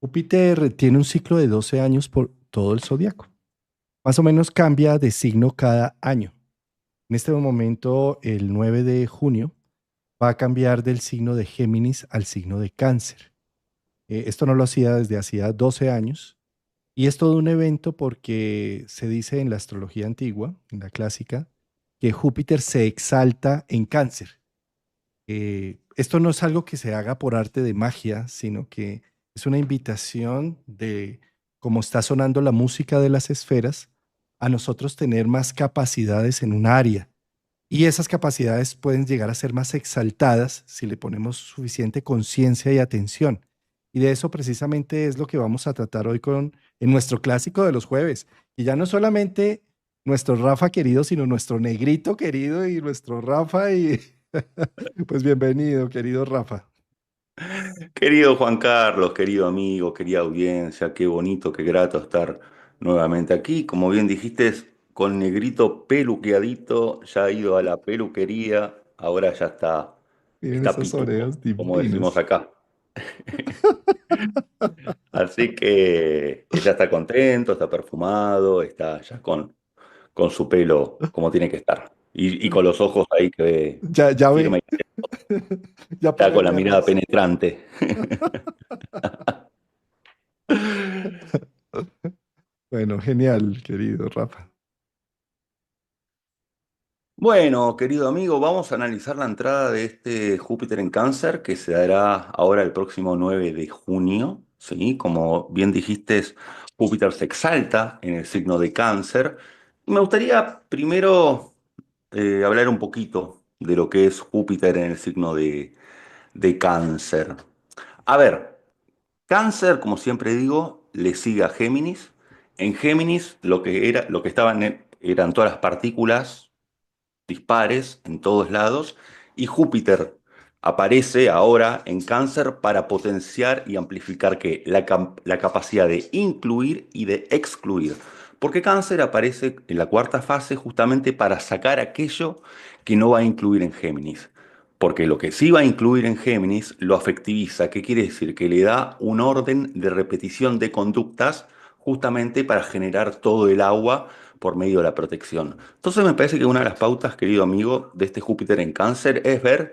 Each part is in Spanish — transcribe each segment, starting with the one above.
Júpiter tiene un ciclo de 12 años por todo el zodiaco. Más o menos cambia de signo cada año. En este momento, el 9 de junio, va a cambiar del signo de Géminis al signo de Cáncer. Esto no lo hacía desde hacía 12 años y es todo un evento porque se dice en la astrología antigua, en la clásica, que Júpiter se exalta en Cáncer. Esto no es algo que se haga por arte de magia, sino que es una invitación de, como está sonando la música de las esferas, a nosotros tener más capacidades en un área. Y esas capacidades pueden llegar a ser más exaltadas si le ponemos suficiente conciencia y atención. Y de eso precisamente es lo que vamos a tratar hoy en nuestro clásico de los jueves. Y ya no solamente nuestro Rafa querido, sino nuestro negrito querido y nuestro Rafa. Y pues bienvenido, querido Rafa. Querido Juan Carlos, querido amigo, querida audiencia, qué bonito, qué grato estar nuevamente aquí. Como bien dijiste, con negrito peluqueadito, ya ha ido a la peluquería, ahora ya Miren está esas pituco, orejas como decimos divinas. acá. Así que ya está contento, está perfumado, está ya con su pelo como tiene que estar. Y con los ojos ahí que Ya, ya firme, ve, ya está paga con la mirada guerras. penetrante. Bueno, genial, querido Rafa. Bueno, querido amigo, vamos a analizar la entrada de este Júpiter en Cáncer que se dará ahora el próximo 9 de junio, ¿sí? Como bien dijiste, Júpiter se exalta en el signo de Cáncer. Me gustaría primero hablar un poquito de lo que es Júpiter en el signo de Cáncer. A ver, Cáncer, como siempre digo, le sigue a Géminis. En Géminis lo que estaban eran todas las partículas dispares en todos lados, y Júpiter aparece ahora en Cáncer para potenciar y amplificar la capacidad de incluir y de excluir. Porque Cáncer aparece en la cuarta fase justamente para sacar aquello que no va a incluir en Géminis. Porque lo que sí va a incluir en Géminis lo afectiviza. ¿Qué quiere decir? Que le da un orden de repetición de conductas justamente para generar todo el agua por medio de la protección. Entonces me parece que una de las pautas, querido amigo, de este Júpiter en Cáncer es ver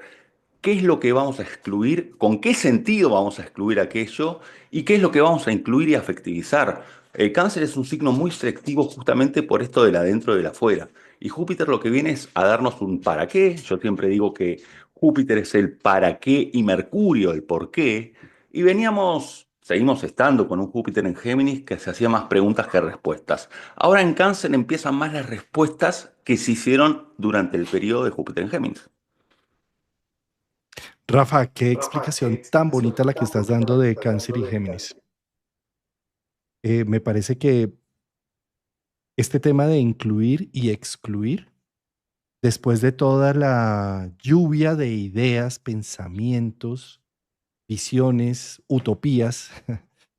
qué es lo que vamos a excluir, con qué sentido vamos a excluir aquello y qué es lo que vamos a incluir y afectivizar. El Cáncer es un signo muy selectivo justamente por esto del adentro y del afuera. Y Júpiter lo que viene es a darnos un para qué. Yo siempre digo que Júpiter es el para qué y Mercurio el por qué. Y seguimos estando con un Júpiter en Géminis que se hacía más preguntas que respuestas. Ahora en Cáncer empiezan más las respuestas que se hicieron durante el periodo de Júpiter en Géminis. Rafa, qué explicación tan bonita la que estás dando de Cáncer y Géminis. Me parece que este tema de incluir y excluir, después de toda la lluvia de ideas, pensamientos, visiones, utopías,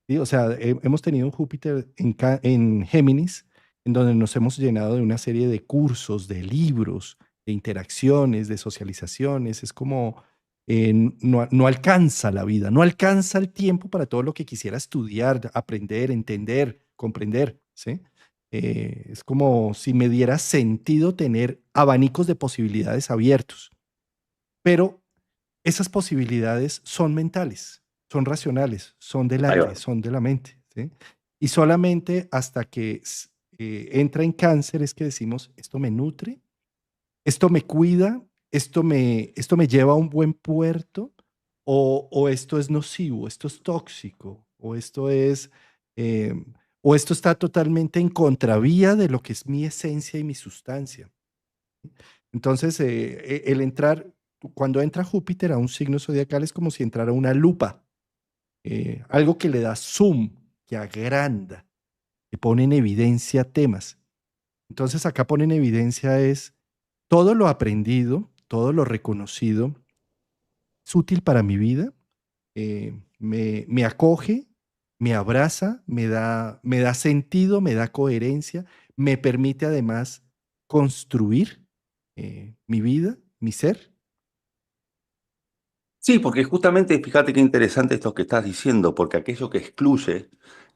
¿sí? O sea, hemos tenido un Júpiter en Géminis, en donde nos hemos llenado de una serie de cursos, de libros, de interacciones, de socializaciones. Es como no alcanza la vida, no alcanza el tiempo para todo lo que quisiera estudiar, aprender, entender, comprender, ¿sí? Es como si me diera sentido tener abanicos de posibilidades abiertos, pero esas posibilidades son mentales, son racionales, son del Ahí aire, va. son de la mente, ¿sí? Y solamente hasta que entra en cáncer es que decimos, esto me nutre, esto me cuida, esto me lleva a un buen puerto, o esto es nocivo, esto es tóxico, eh, o esto está totalmente en contravía de lo que es mi esencia y mi sustancia. Entonces, el entrar, cuando entra Júpiter a un signo zodiacal es como si entrara una lupa, algo que le da zoom, que agranda, que pone en evidencia temas. Entonces, acá pone en evidencia es todo lo aprendido, todo lo reconocido, es útil para mi vida, me acoge, me abraza, me da sentido, me da coherencia, me permite además construir mi vida, mi ser. Sí, porque justamente fíjate qué interesante esto que estás diciendo, porque aquello que excluye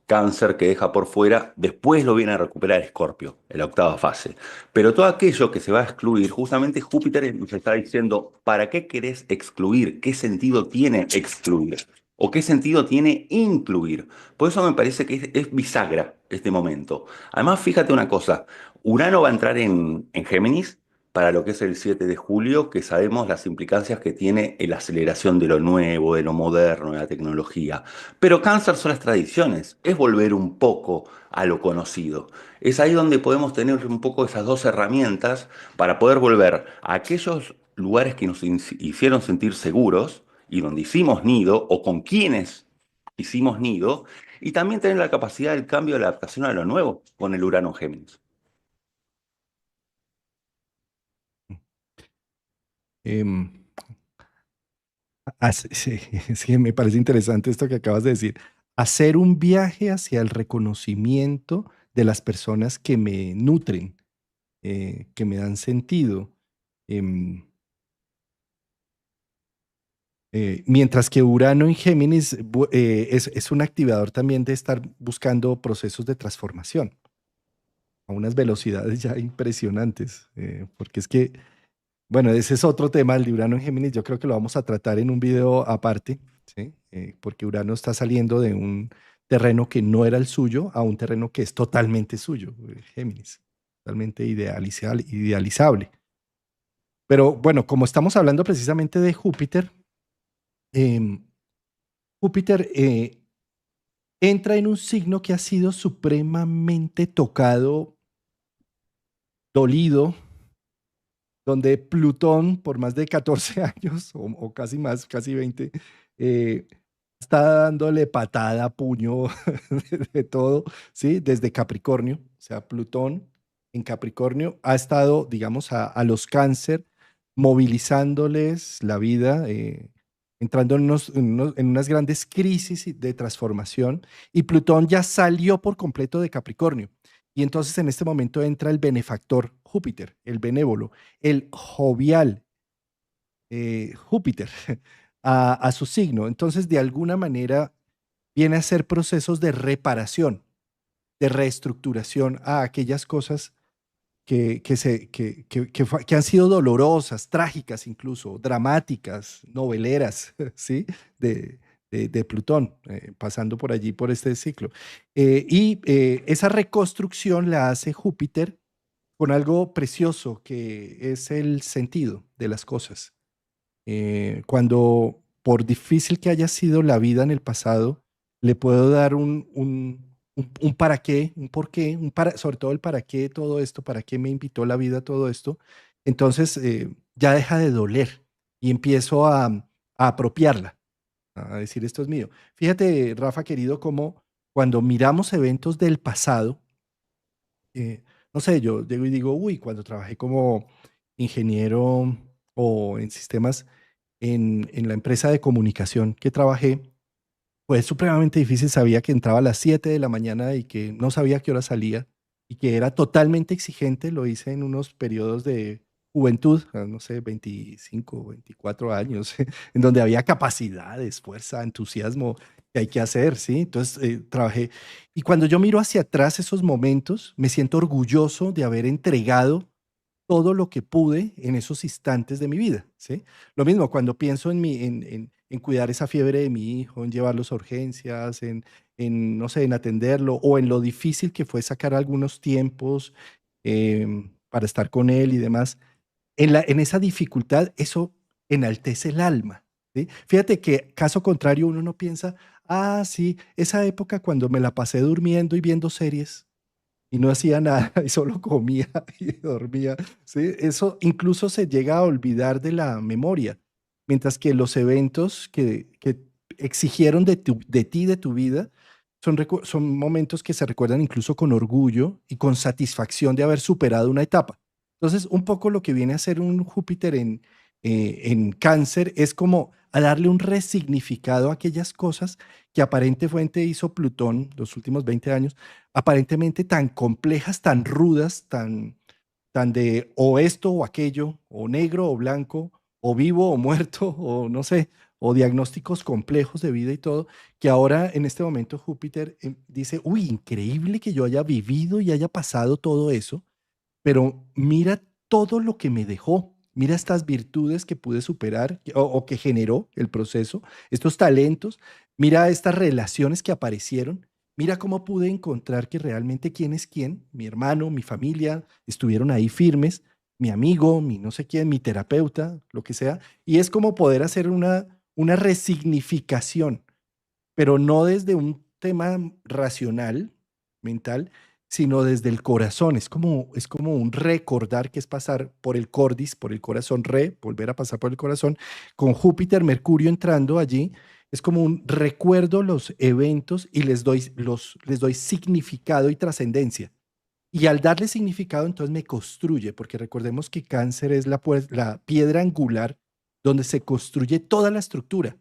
Cáncer, que deja por fuera, después lo viene a recuperar Escorpio en la octava fase. Pero todo aquello que se va a excluir, justamente Júpiter nos está diciendo, ¿para qué querés excluir? ¿Qué sentido tiene excluir? ¿O qué sentido tiene incluir? Por eso me parece que es bisagra este momento. Además, fíjate una cosa, Urano va a entrar en Géminis para lo que es el 7 de julio, que sabemos las implicancias que tiene en la aceleración de lo nuevo, de lo moderno, de la tecnología. Pero Cáncer son las tradiciones, es volver un poco a lo conocido. Es ahí donde podemos tener un poco esas dos herramientas para poder volver a aquellos lugares que nos hicieron sentir seguros y donde hicimos nido o con quienes hicimos nido, y también tener la capacidad del cambio, de la adaptación a lo nuevo con el Urano en Géminis. Em, sí, sí, me parece interesante esto que acabas de decir. Hacer un viaje hacia el reconocimiento de las personas que me nutren, que me dan sentido. Em, Mientras que Urano en Géminis es un activador también de estar buscando procesos de transformación a unas velocidades ya impresionantes, porque es que, bueno, ese es otro tema, el de Urano en Géminis, yo creo que lo vamos a tratar en un video aparte, ¿sí? Porque Urano está saliendo de un terreno que no era el suyo a un terreno que es totalmente suyo, Géminis, totalmente idealizable. Pero bueno, como estamos hablando precisamente de Júpiter, em, Júpiter entra en un signo que ha sido supremamente tocado, dolido, donde Plutón, por más de 14 años, o casi más, casi 20, eh, está dándole patada, puño, de todo, ¿sí? Desde Capricornio, o sea, Plutón en Capricornio ha estado, digamos, a los cáncer, movilizándoles la vida, entrando en unas grandes crisis de transformación, y Plutón ya salió por completo de Capricornio. Y entonces en este momento entra el benefactor Júpiter, el benévolo, el jovial Júpiter a su signo. Entonces, de alguna manera, viene a ser procesos de reparación, de reestructuración a aquellas cosas que han sido dolorosas, trágicas incluso, dramáticas, noveleras, ¿sí? De, de Plutón, pasando por allí, por este ciclo. Esa reconstrucción la hace Júpiter con algo precioso que es el sentido de las cosas. Cuando, por difícil que haya sido la vida en el pasado, le puedo dar un para qué, un por qué, sobre todo el para qué todo esto, para qué me invitó la vida a todo esto, entonces ya deja de doler y empiezo a apropiarla, a decir esto es mío. Fíjate, Rafa querido, como cuando miramos eventos del pasado, no sé, yo llego y digo, uy, cuando trabajé como ingeniero o en sistemas en la empresa de comunicación que trabajé, fue supremamente difícil. Sabía que entraba a las 7 de la mañana y que no sabía a qué hora salía y que era totalmente exigente. Lo hice en unos periodos de juventud, no sé, 25, 24 años, en donde había capacidades, fuerza, entusiasmo que hay que hacer, ¿sí? Entonces trabajé. Y cuando yo miro hacia atrás esos momentos, me siento orgulloso de haber entregado todo lo que pude en esos instantes de mi vida, ¿sí? Lo mismo cuando pienso en cuidar esa fiebre de mi hijo, en llevarlos a urgencias, no sé, en atenderlo, o en lo difícil que fue sacar algunos tiempos para estar con él y demás. En esa dificultad, eso enaltece el alma, ¿sí? Fíjate que, caso contrario, uno no piensa, ah, sí, esa época cuando me la pasé durmiendo y viendo series, y no hacía nada y solo comía y dormía, ¿sí? Eso incluso se llega a olvidar de la memoria, mientras que los eventos que exigieron de ti, de tu vida, son momentos que se recuerdan incluso con orgullo y con satisfacción de haber superado una etapa. Entonces, un poco lo que viene a ser un Júpiter en Cáncer es como a darle un resignificado a aquellas cosas que aparentemente hizo Plutón los últimos 20 años, aparentemente tan complejas, tan rudas, tan de o esto o aquello, o negro o blanco, o vivo o muerto, o no sé, o diagnósticos complejos de vida y todo, que ahora en este momento Júpiter dice, uy, increíble que yo haya vivido y haya pasado todo eso, pero mira todo lo que me dejó, mira estas virtudes que pude superar o que generó el proceso, estos talentos, mira estas relaciones que aparecieron, mira cómo pude encontrar que realmente quién es quién, mi hermano, mi familia, estuvieron ahí firmes, mi amigo, mi no sé quién, mi terapeuta, lo que sea, y es como poder hacer una resignificación, pero no desde un tema racional, mental, sino desde el corazón. Es como un recordar que es pasar por el cordis, por el corazón, volver a pasar por el corazón, con Júpiter, Mercurio entrando allí. Es como un recuerdo los eventos y les doy significado y trascendencia. Y al darle significado, entonces me construye, porque recordemos que cáncer es la piedra angular donde se construye toda la estructura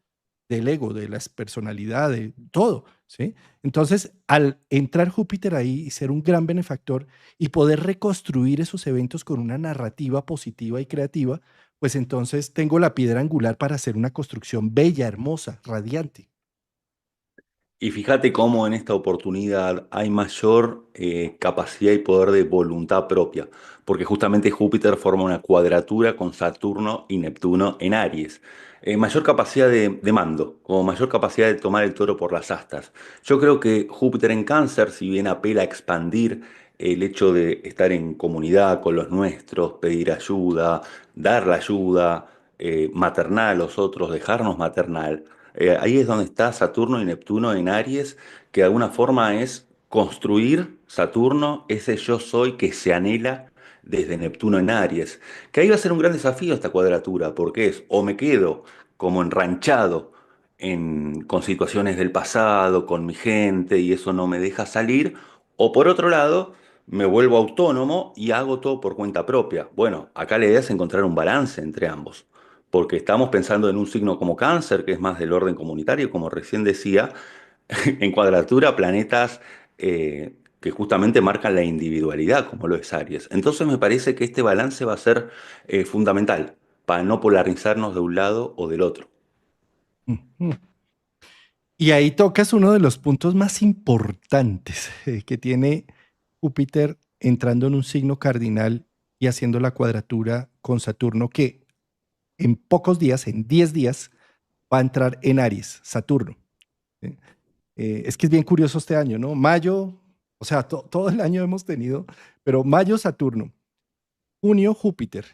del ego, de las personalidades, de todo, ¿sí? Entonces, al entrar Júpiter ahí y ser un gran benefactor y poder reconstruir esos eventos con una narrativa positiva y creativa, pues entonces tengo la piedra angular para hacer una construcción bella, hermosa, radiante. Y fíjate cómo en esta oportunidad hay mayor capacidad y poder de voluntad propia, porque justamente Júpiter forma una cuadratura con Saturno y Neptuno en Aries. Mayor capacidad de mando, como mayor capacidad de tomar el toro por las astas. Yo creo que Júpiter en Cáncer, si bien apela a expandir el hecho de estar en comunidad con los nuestros, pedir ayuda, dar la ayuda, maternal a los otros, dejarnos maternal. Ahí es donde está Saturno y Neptuno en Aries, que de alguna forma es construir Saturno, ese yo soy que se anhela desde Neptuno en Aries. Que ahí va a ser un gran desafío esta cuadratura, porque es o me quedo como enranchado con situaciones del pasado, con mi gente, y eso no me deja salir, o por otro lado, me vuelvo autónomo y hago todo por cuenta propia. Bueno, acá la idea es encontrar un balance entre ambos porque estamos pensando en un signo como Cáncer, que es más del orden comunitario, como recién decía, en cuadratura planetas que justamente marcan la individualidad, como lo es Aries. Entonces me parece que este balance va a ser fundamental para no polarizarnos de un lado o del otro. Ujú. Y ahí tocas uno de los puntos más importantes que tiene Júpiter entrando en un signo cardinal y haciendo la cuadratura con Saturno, que en pocos días, en 10 días, va a entrar en Aries, Saturno. ¿Sí? Es que es bien curioso este año, ¿no? Mayo, o sea, todo el año hemos tenido, pero mayo, Saturno, junio, Júpiter,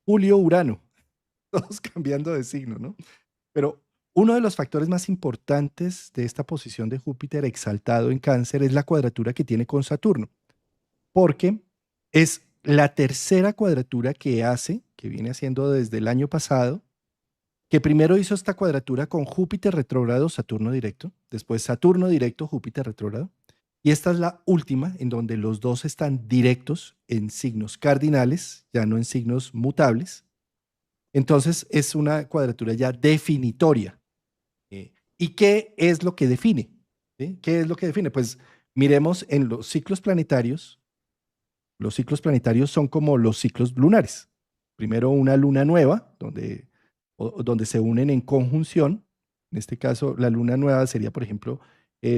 julio, Urano, todos cambiando de signo, ¿no? Pero uno de los factores más importantes de esta posición de Júpiter exaltado en Cáncer es la cuadratura que tiene con Saturno, porque es la tercera cuadratura que hace, que viene haciendo desde el año pasado, que primero hizo esta cuadratura con Júpiter retrógrado, Saturno directo, después Saturno directo, Júpiter retrógrado, y esta es la última en donde los dos están directos en signos cardinales, ya no en signos mutables. Entonces es una cuadratura ya definitoria. ¿Y qué es lo que define? ¿Sí? ¿Qué es lo que define? Pues miremos en los ciclos planetarios. Los ciclos planetarios son como los ciclos lunares. Primero una luna nueva, donde se unen en conjunción. En este caso, la luna nueva sería, por ejemplo,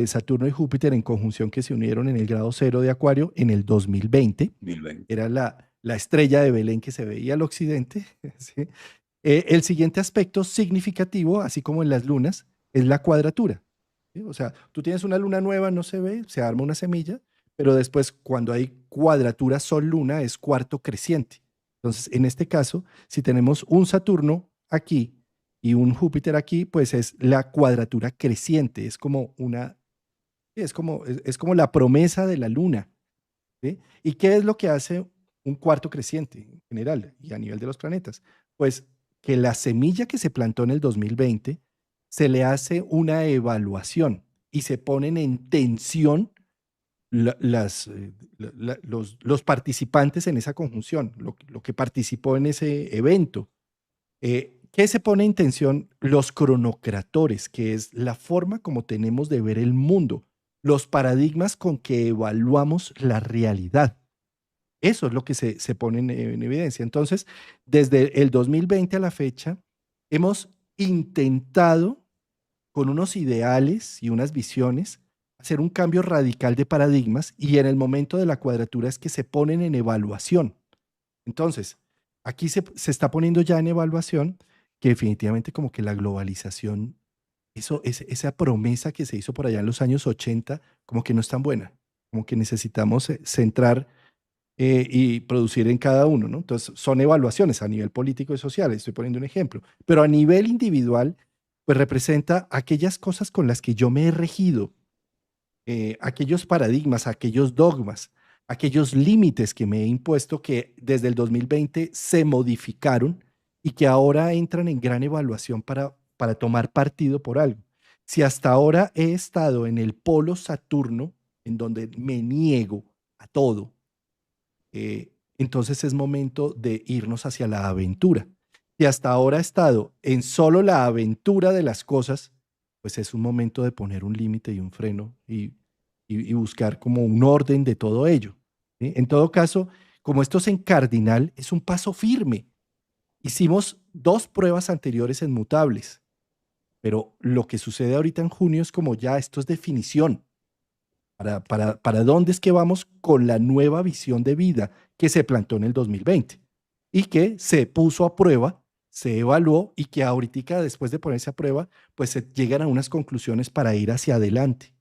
Saturno y Júpiter en conjunción que se unieron en el grado cero de Acuario en el 2020. 2020. Era la estrella de Belén que se veía al occidente. ¿Sí? El siguiente aspecto significativo, así como en las lunas, es la cuadratura. ¿Sí? O sea, tú tienes una luna nueva, no se ve, se arma una semilla, pero después cuando hay cuadratura Sol-Luna es cuarto creciente. Entonces, en este caso, si tenemos un Saturno aquí y un Júpiter aquí, pues es la cuadratura creciente, es como la promesa de la luna. ¿Sí? ¿Y qué es lo que hace un cuarto creciente en general y a nivel de los planetas? Pues que la semilla que se plantó en el 2020 se le hace una evaluación y se ponen en tensión los participantes en esa conjunción, lo que participó en ese evento. ¿Qué se pone en tensión? Los cronocratores, que es la forma como tenemos de ver el mundo, los paradigmas con que evaluamos la realidad. Eso es lo que se pone en evidencia. Entonces, desde el 2020 a la fecha, hemos intentado con unos ideales y unas visiones hacer un cambio radical de paradigmas y en el momento de la cuadratura es que se ponen en evaluación. Entonces, aquí se está poniendo ya en evaluación que definitivamente como que la globalización, esa promesa que se hizo por allá en los años 80, como que no es tan buena, como que necesitamos centrar y producir en cada uno, ¿no? Entonces, son evaluaciones a nivel político y social, estoy poniendo un ejemplo, pero a nivel individual, pues representa aquellas cosas con las que yo me he regido, aquellos paradigmas, aquellos dogmas, aquellos límites que me he impuesto que desde el 2020 se modificaron y que ahora entran en gran evaluación para tomar partido por algo. Si hasta ahora he estado en el polo Saturno, en donde me niego a todo, entonces es momento de irnos hacia la aventura. Si hasta ahora he estado en solo la aventura de las cosas, pues es un momento de poner un límite y un freno y buscar como un orden de todo ello. ¿Sí? En todo caso, como esto es en cardinal, es un paso firme. Hicimos dos pruebas anteriores en mutables, pero lo que sucede ahorita en junio es como ya esto es definición para dónde es que vamos con la nueva visión de vida que se plantó en el 2020 y que se puso a prueba, se evaluó y que ahorita después de ponerse a prueba, pues se llegan a unas conclusiones para ir hacia adelante.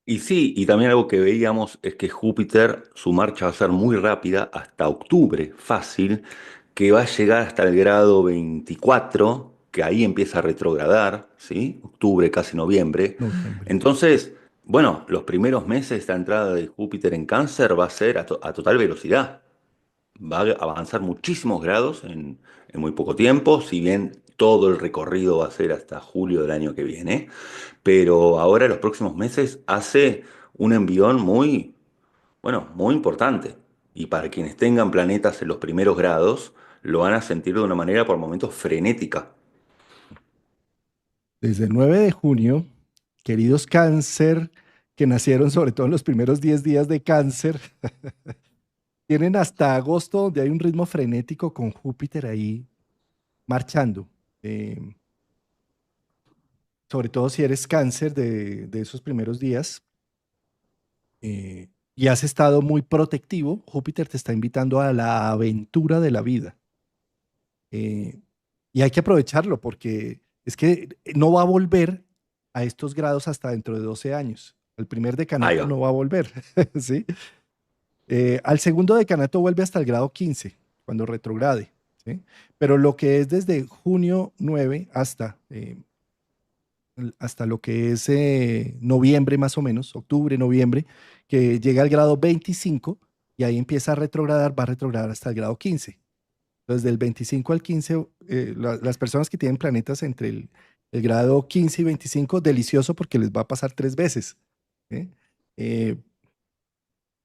Y sí, y también algo que veíamos es que Júpiter, su marcha va a ser muy rápida hasta octubre, fácil, que va a llegar hasta el grado 24, que ahí empieza a retrogradar, ¿sí? Octubre, casi noviembre. Noviembre. Entonces, bueno, los primeros meses de esta entrada de Júpiter en Cáncer va a ser a total velocidad. Va a avanzar muchísimos grados en muy poco tiempo, si bien todo el recorrido va a ser hasta julio del año que viene, pero ahora los próximos meses hace un envión muy, bueno, muy importante. Y para quienes tengan planetas en los primeros grados, lo van a sentir de una manera por momentos frenética. Desde el 9 de junio, queridos cáncer, que nacieron sobre todo en los primeros 10 días de cáncer, tienen hasta agosto donde hay un ritmo frenético con Júpiter ahí marchando. Eh, Sobre todo si eres cáncer de esos primeros días y has estado muy protectivo, Júpiter te está invitando a la aventura de la vida. Eh, y hay que aprovecharlo porque es que no va a volver a estos grados hasta dentro de 12 años. El primer Ahí decanato va. no va a volver, ¿sí? Al segundo decanato vuelve hasta el grado 15, cuando retrograde, ¿sí? Pero lo que es desde junio 9 hasta lo que es noviembre más o menos, octubre, noviembre, que llega al grado 25 y ahí empieza a retrogradar, va a retrogradar hasta el grado 15. Entonces, del 25 al 15, las personas que tienen planetas entre el grado 15 y 25, delicioso porque les va a pasar 3 veces. ¿Sí? Eh,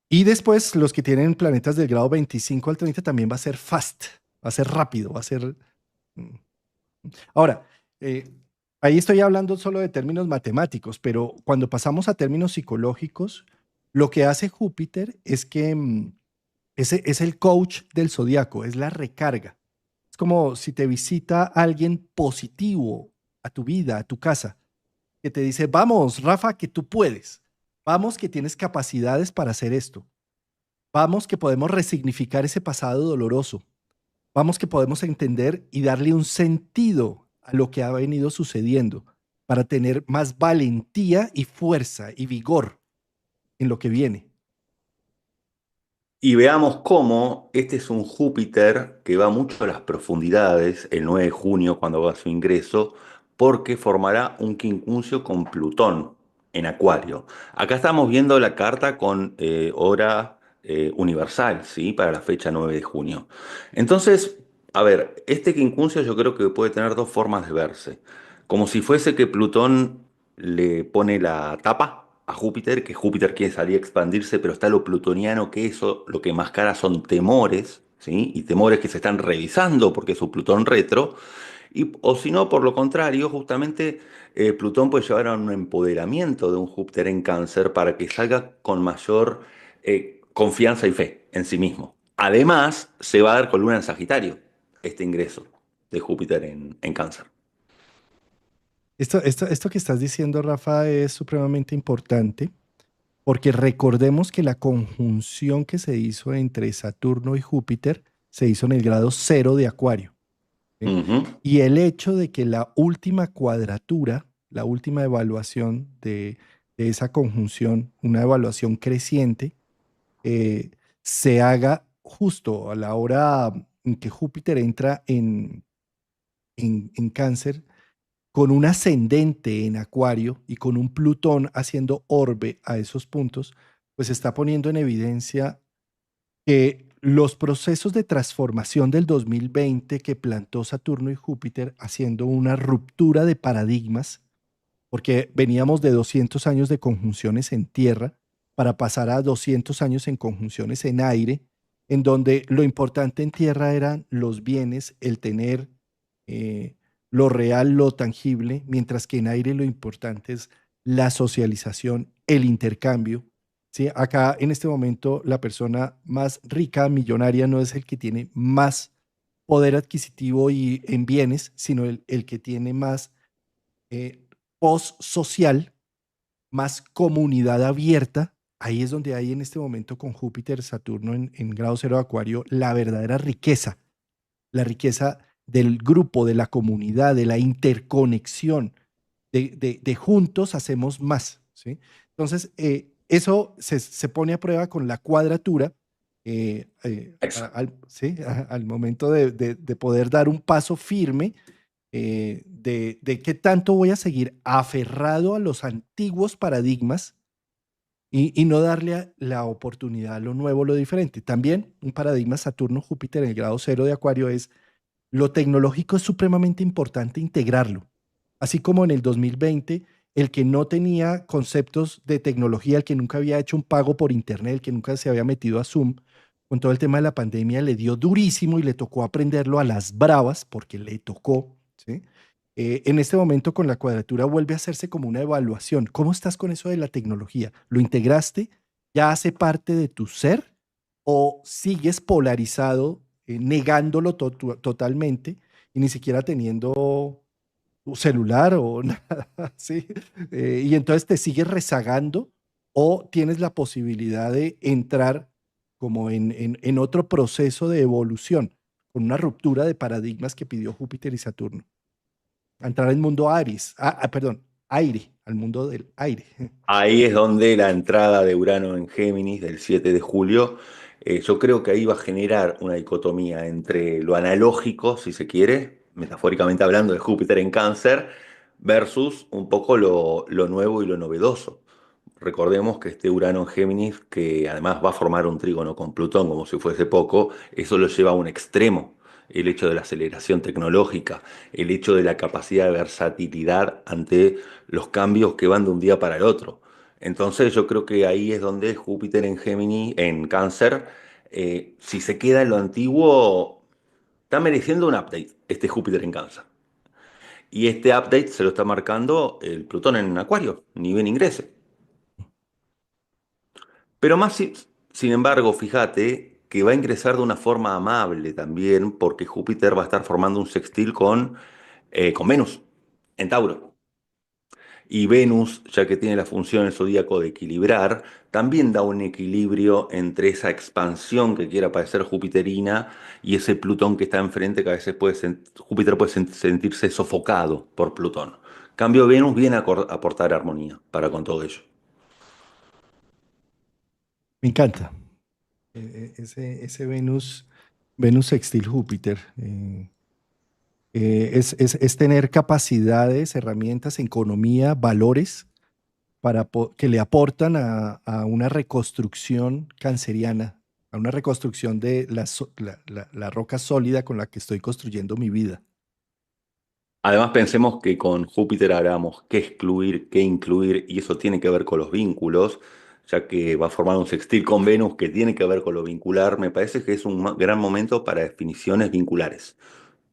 y después, los que tienen planetas del grado 25 al 30 también va a ser fast, va a ser rápido, va a ser... mm, Ahora, ahí estoy hablando solo de términos matemáticos, pero cuando pasamos a términos psicológicos, lo que hace Júpiter es que ese es el coach del zodiaco, es la recarga. Es como si te visita alguien positivo a tu vida, a tu casa, que te dice, vamos, Rafa, que tú puedes. Vamos, que tienes capacidades para hacer esto. Vamos, que podemos resignificar ese pasado doloroso. Vamos que podemos entender y darle un sentido a lo que ha venido sucediendo para tener más valentía y fuerza y vigor en lo que viene. Y veamos cómo este es un Júpiter que va mucho a las profundidades el 9 de junio cuando haga su ingreso, porque formará un quincuncio con Plutón en Acuario. Acá estamos viendo la carta con hora universal, ¿sí? Para la fecha 9 de junio. Entonces, a ver, este quincuncio yo creo que puede tener dos formas de verse. Como si fuese que Plutón le pone la tapa a Júpiter, que Júpiter quiere salir a expandirse, pero está lo plutoniano, que eso lo que enmascara son temores, ¿sí? Y temores que se están revisando porque es un Plutón retro, y, o si no, por lo contrario, justamente Plutón puede llevar a un empoderamiento de un Júpiter en Cáncer para que salga con mayor confianza y fe en sí mismo. Además, se va a dar con Luna en Sagitario este ingreso de Júpiter en Cáncer. Esto que estás diciendo, Rafa, es supremamente importante porque recordemos que la conjunción que se hizo entre Saturno y Júpiter se hizo en el grado cero de Acuario. ¿Sí? Ujú. Y el hecho de que la última cuadratura, la última evaluación de esa conjunción, una evaluación creciente, eh, se haga justo a la hora en que Júpiter entra en Cáncer, con un ascendente en Acuario y con un Plutón haciendo orbe a esos puntos, pues está poniendo en evidencia que los procesos de transformación del 2020 que plantó Saturno y Júpiter haciendo una ruptura de paradigmas, porque veníamos de 200 años de conjunciones en tierra para pasar a 200 años en conjunciones en aire, en donde lo importante en tierra eran los bienes, el tener eh, lo real, lo tangible, mientras que en aire lo importante es la socialización, el intercambio. ¿Sí? Acá en este momento la persona más rica, millonaria, no es el que tiene más poder adquisitivo y en bienes, sino el que tiene más eh, post social, más comunidad abierta. Ahí es donde hay en este momento con Júpiter, Saturno en grado cero de Acuario, la verdadera riqueza, la riqueza del grupo, de la comunidad, de la interconexión, de juntos hacemos más. ¿Sí? Entonces, eso se pone a prueba con la cuadratura. Eso. ¿Sí? Al momento de poder dar un paso firme de qué tanto voy a seguir aferrado a los antiguos paradigmas y no darle la oportunidad a lo nuevo, lo diferente. También un paradigma Saturno-Júpiter en el grado cero de Acuario es lo tecnológico es supremamente importante integrarlo. Así como en el 2020, el que no tenía conceptos de tecnología, el que nunca había hecho un pago por internet, el que nunca se había metido a Zoom, con todo el tema de la pandemia, le dio durísimo y le tocó aprenderlo a las bravas, porque le tocó, ¿sí? En este momento con la cuadratura vuelve a hacerse como una evaluación. ¿Cómo estás con eso de la tecnología? ¿Lo integraste? ¿Ya hace parte de tu ser? ¿O sigues polarizado, negándolo totalmente y ni siquiera teniendo tu celular o nada así? Y entonces te sigues rezagando o tienes la posibilidad de entrar como en otro proceso de evolución, con una ruptura de paradigmas que pidió Júpiter y Saturno a entrar al mundo Aries, perdón, aire, al mundo del aire. Ahí es donde la entrada de Urano en Géminis del 7 de julio, yo creo que ahí va a generar una dicotomía entre lo analógico, si se quiere, metafóricamente hablando de Júpiter en Cáncer, versus un poco lo nuevo y lo novedoso. Recordemos que este Urano en Géminis, que además va a formar un trígono con Plutón como si fuese poco, eso lo lleva a un extremo. El hecho de la aceleración tecnológica, el hecho de la capacidad de versatilidad ante los cambios que van de un día para el otro. Entonces yo creo que ahí es donde Júpiter en Géminis, en Cáncer, si se queda en lo antiguo, está mereciendo un update, este Júpiter en Cáncer. Y este update se lo está marcando el Plutón en Acuario, ni bien ingrese. Pero más, sin embargo, fíjate que va a ingresar de una forma amable también, porque Júpiter va a estar formando un sextil con Venus en Tauro. Y Venus, ya que tiene la función en el zodíaco de equilibrar, también da un equilibrio entre esa expansión que quiera parecer jupiterina y ese Plutón que está enfrente, que a veces Júpiter puede sentirse sofocado por Plutón. Cambio Venus viene a aportar armonía para con todo ello. Me encanta. Ese Venus, Venus sextil Júpiter. Es tener capacidades, herramientas, economía, valores que le aportan a una reconstrucción canceriana, a una reconstrucción de la roca sólida con la que estoy construyendo mi vida. Además, pensemos que con Júpiter hablamos qué excluir, qué incluir, y eso tiene que ver con los vínculos, ya que va a formar un sextil con Venus que tiene que ver con lo vincular. Me parece que es un gran momento para definiciones vinculares,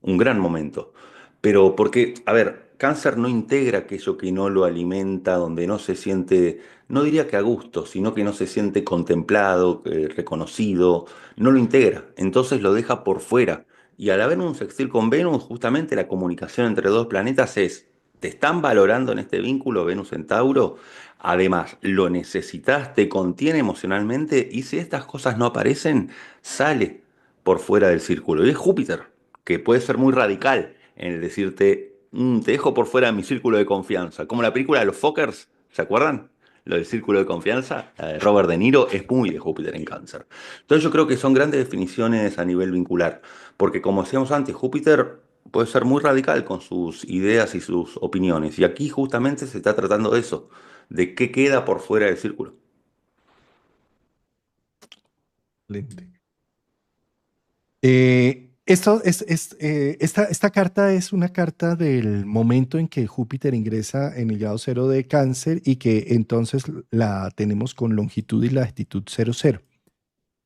un gran momento. Pero porque, a ver, Cáncer no integra aquello que no lo alimenta, donde no se siente, no diría que a gusto, sino que no se siente contemplado, reconocido, no lo integra, entonces lo deja por fuera. Y al haber un sextil con Venus, justamente la comunicación entre dos planetas es, te están valorando en este vínculo Venus en Tauro, además lo necesitas, te contiene emocionalmente y si estas cosas no aparecen, sale por fuera del círculo. Y es Júpiter, que puede ser muy radical en el decirte, te dejo por fuera de mi círculo de confianza. Como la película de los Fockers, ¿se acuerdan? Lo del círculo de confianza, la de Robert De Niro, es muy de Júpiter en Cáncer. Entonces yo creo que son grandes definiciones a nivel vincular, porque como decíamos antes, Júpiter puede ser muy radical con sus ideas y sus opiniones, y aquí justamente se está tratando de eso, de qué queda por fuera del círculo. Excelente. Esta carta es una carta del momento en que Júpiter ingresa en el grado cero de Cáncer y que entonces la tenemos con longitud y latitud 00.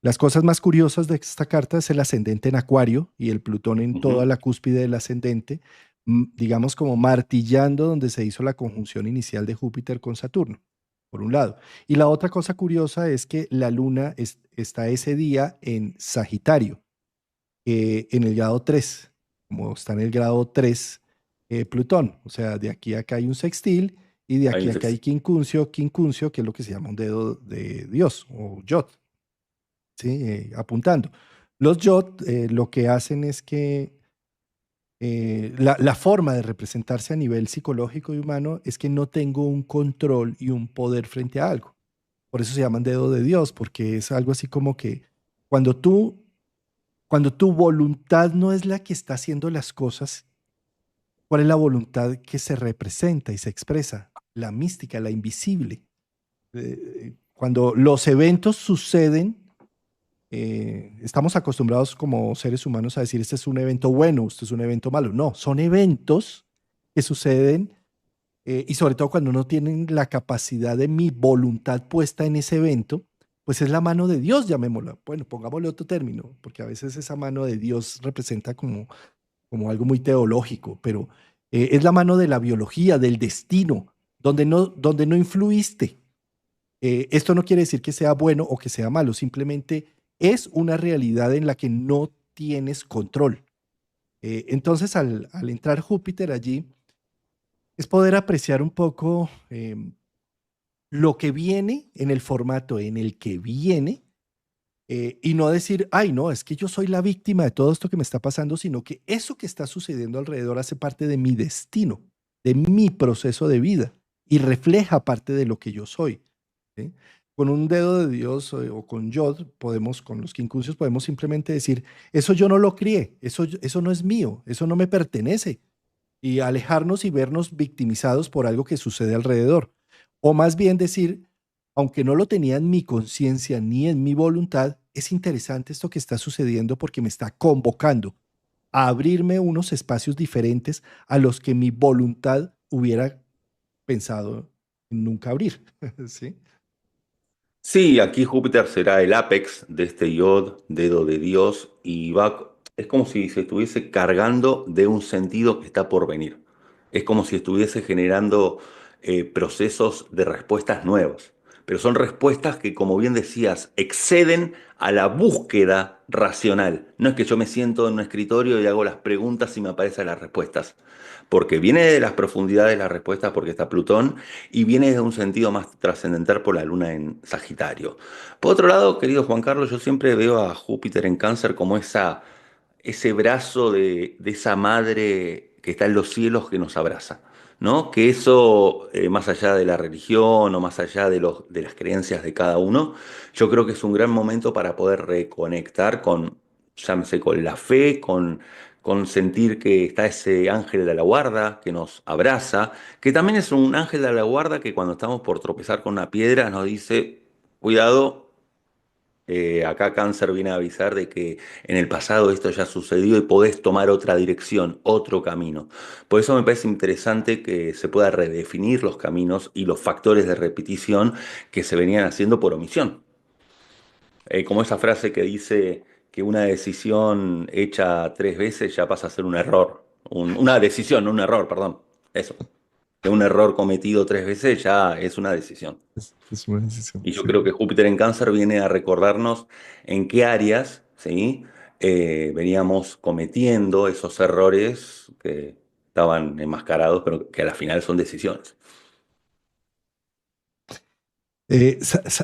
Las cosas más curiosas de esta carta es el ascendente en Acuario y el Plutón en toda Ujú. la cúspide del ascendente, digamos como martillando donde se hizo la conjunción inicial de Júpiter con Saturno, por un lado. Y la otra cosa curiosa es que la Luna está ese día en Sagitario, en el grado 3, como está en el grado 3 Plutón. O sea, de aquí a acá hay un sextil y de Hay aquí un a acá hay sex- quincuncio, quincuncio, que es lo que se llama un dedo de Dios o yod, ¿sí? Apuntando. Los yod lo que hacen es que la forma de representarse a nivel psicológico y humano es que no tengo un control y un poder frente a algo. Por eso se llaman dedo de Dios, porque es algo así como que cuando tú, cuando tu voluntad no es la que está haciendo las cosas, ¿cuál es la voluntad que se representa y se expresa? La mística, la invisible. Cuando los eventos suceden, estamos acostumbrados como seres humanos a decir, este es un evento bueno, este es un evento malo. No, son eventos que suceden y sobre todo cuando no tienen la capacidad de mi voluntad puesta en ese evento, pues es la mano de Dios, llamémosla. Bueno, pongámosle otro término, porque a veces esa mano de Dios representa como algo muy teológico, pero es la mano de la biología, del destino, donde no influiste. Esto no quiere decir que sea bueno o que sea malo, simplemente es una realidad en la que no tienes control. Entonces, al entrar Júpiter allí, es poder apreciar un poco lo que viene en el formato en el que viene y no decir, ay, no, es que yo soy la víctima de todo esto que me está pasando, sino que eso que está sucediendo alrededor hace parte de mi destino, de mi proceso de vida y refleja parte de lo que yo soy. ¿Sí? Con un dedo de Dios o con Yod, podemos, con los quincuncios, podemos simplemente decir, eso yo no lo crié, eso no es mío, eso no me pertenece, y alejarnos y vernos victimizados por algo que sucede alrededor. O más bien decir, aunque no lo tenía en mi conciencia ni en mi voluntad, es interesante esto que está sucediendo porque me está convocando a abrirme unos espacios diferentes a los que mi voluntad hubiera pensado en nunca abrir. ¿Sí? Sí, aquí Júpiter será el apex de este yod, dedo de Dios, es como si se estuviese cargando de un sentido que está por venir. Es como si estuviese generando procesos de respuestas nuevas. Pero son respuestas que, como bien decías, exceden a la búsqueda racional. No es que yo me siento en un escritorio y hago las preguntas y me aparecen las respuestas. Porque viene de las profundidades las respuestas porque está Plutón y viene de un sentido más trascendental por la luna en Sagitario. Por otro lado, querido Juan Carlos, yo siempre veo a Júpiter en Cáncer como ese brazo de esa madre que está en los cielos que nos abraza, ¿no? Que eso, más allá de la religión o más allá de las creencias de cada uno, yo creo que es un gran momento para poder reconectar con, llámese, con la fe, con sentir que está ese ángel de la guarda que nos abraza, que también es un ángel de la guarda que cuando estamos por tropezar con una piedra nos dice, cuidado, acá Cáncer viene a avisar de que en el pasado esto ya sucedió y podés tomar otra dirección, otro camino. Por eso me parece interesante que se pueda redefinir los caminos y los factores de repetición que se venían haciendo por omisión. Como esa frase que dice que una decisión hecha 3 veces ya pasa a ser un error. Una decisión, no un error, perdón. Eso. Que un error cometido 3 veces ya es una decisión. Es una decisión, Y yo sí. creo que Júpiter en Cáncer viene a recordarnos en qué áreas, ¿sí? veníamos cometiendo esos errores que estaban enmascarados, pero que a la final son decisiones.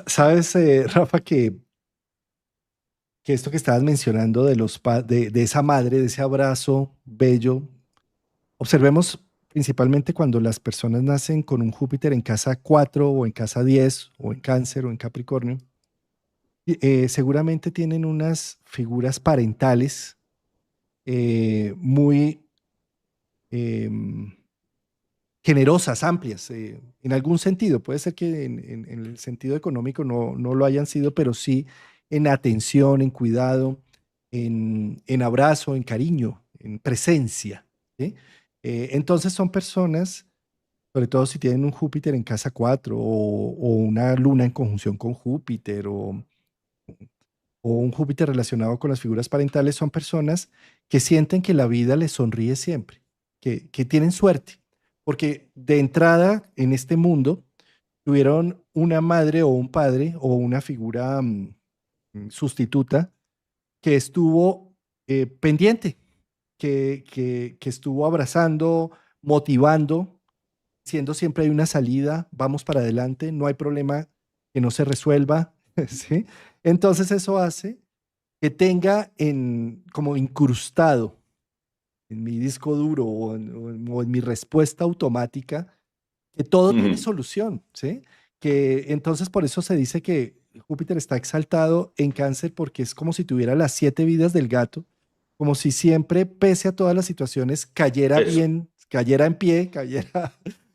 Sabes, Rafa, que esto que estabas mencionando de de esa madre, de ese abrazo bello, observemos principalmente cuando las personas nacen con un Júpiter en casa 4 o en casa 10 o en Cáncer o en Capricornio, seguramente tienen unas figuras parentales muy em, generosas, amplias, en algún sentido. Puede ser que en el sentido económico no lo hayan sido, pero sí en atención, en cuidado, en abrazo, en cariño, en presencia. ¿Sí? Entonces son personas, sobre todo si tienen un Júpiter en casa 4 o una luna en conjunción con Júpiter o un Júpiter relacionado con las figuras parentales, son personas que sienten que la vida les sonríe siempre, que tienen suerte, porque de entrada en este mundo tuvieron una madre o un padre o una figura sustituta que estuvo pendiente, que estuvo abrazando, motivando, siendo siempre hay una salida, vamos para adelante, no hay problema que no se resuelva, ¿sí? Entonces eso hace que tenga como incrustado en mi disco duro o en mi respuesta automática que todo tiene Ujú. solución, ¿sí? Que entonces por eso se dice que Júpiter está exaltado en Cáncer porque es como si tuviera las 7 vidas del gato, como si siempre, pese a todas las situaciones, cayera Eso. bien, cayera en pie, cayera